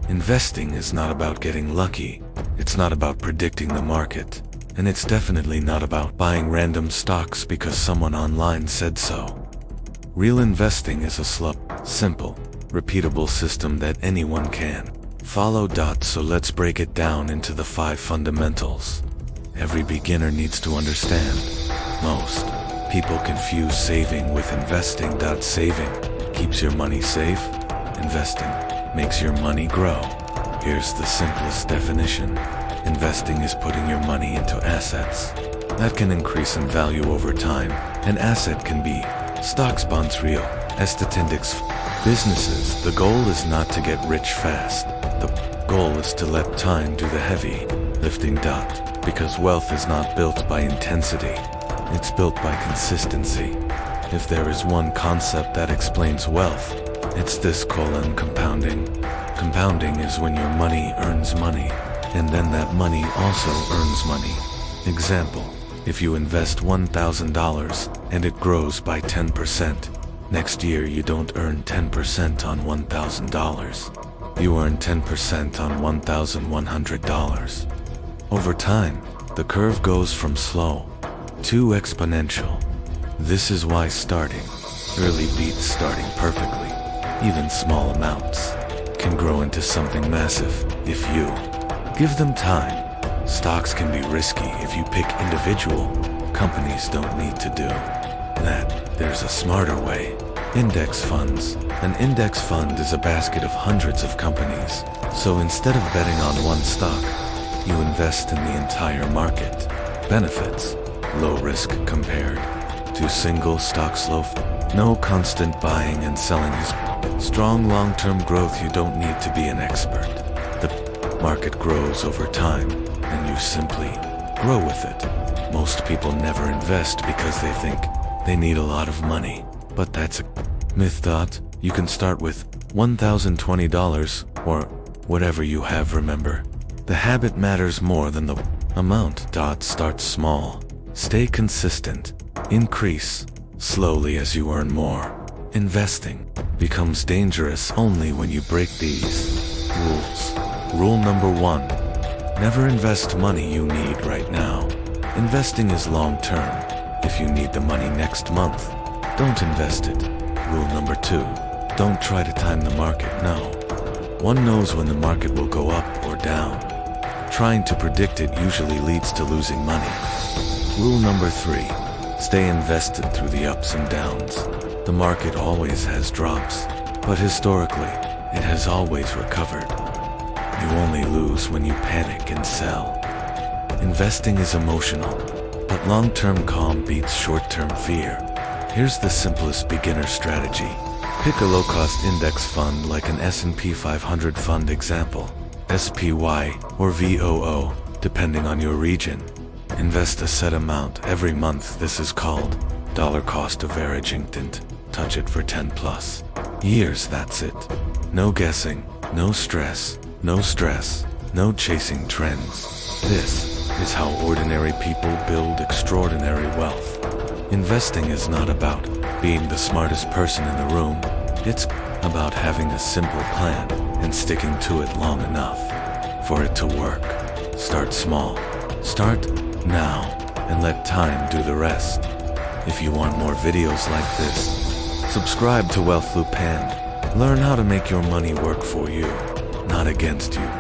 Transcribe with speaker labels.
Speaker 1: Investing is not about getting lucky. It's not about predicting the market. And it's definitely not about buying random stocks because someone online said so. Real investing is a slow, simple, repeatable system that anyone can follow. So let's break it down into the 5 fundamentals every beginner needs to understand. Most people confuse saving with investing. Saving keeps your money safe. Investing makes your money grow. Here's the simplest definition. Investing is putting your money into assets that can increase in value over time. An asset can be stocks, bonds, real estate, index, businesses. The goal is not to get rich fast. The goal is to let time do the heavy lifting. Because wealth is not built by intensity. It's built by consistency. If there is one concept that explains wealth, it's this: compounding. Compounding is when your money earns money, and then that money also earns money. Example, if you invest $1,000 and it grows by 10%, next year you don't earn 10% on $1,000. You earn 10% on $1,100. Over time, the curve goes from slow to exponential. This is why starting early beats starting perfectly. Even small amounts can grow into something massive if you give them time. Stocks can be risky if you pick individual companies. Don't need to do that. There's a smarter way. Index funds. An index fund is a basket of hundreds of companies. So instead of betting on one stock, you invest in the entire market. Benefits: low risk compared to single stocks. No constant buying and selling. Strong long-term growth. You don't need to be an expert. The market grows over time, and you simply grow with it. Most people never invest because they think they need a lot of money, but that's a myth. You can start with $1,020 or whatever you have. Remember, the habit matters more than the amount. Start small, stay consistent, increase slowly as you earn more. Investing becomes dangerous only when you break these rules. Rule number 1. Never invest money you need right now. Investing is long-term. If you need the money next month, don't invest it. Rule number 2. Don't try to time the market. No one knows when the market will go up or down. Trying to predict it usually leads to losing money. Rule number 3. Stay invested through the ups and downs. The market always has drops, but historically, it has always recovered. You only lose when you panic and sell. Investing is emotional, but long-term calm beats short-term fear. Here's the simplest beginner strategy. Pick a low-cost index fund like an S&P 500 fund. Example, SPY or VOO, depending on your region. Invest a set amount every month. This is called dollar cost averaging. Touch it for 10+ years. That's it. No guessing, no stress, no chasing trends. This is how ordinary people build extraordinary wealth. Investing is not about being the smartest person in the room. It's about having a simple plan and sticking to it long enough for it to work. Start small. Start now and let time do the rest. If you want more videos like this, subscribe to Wealth Loop and learn how to make your money work for you, not against you.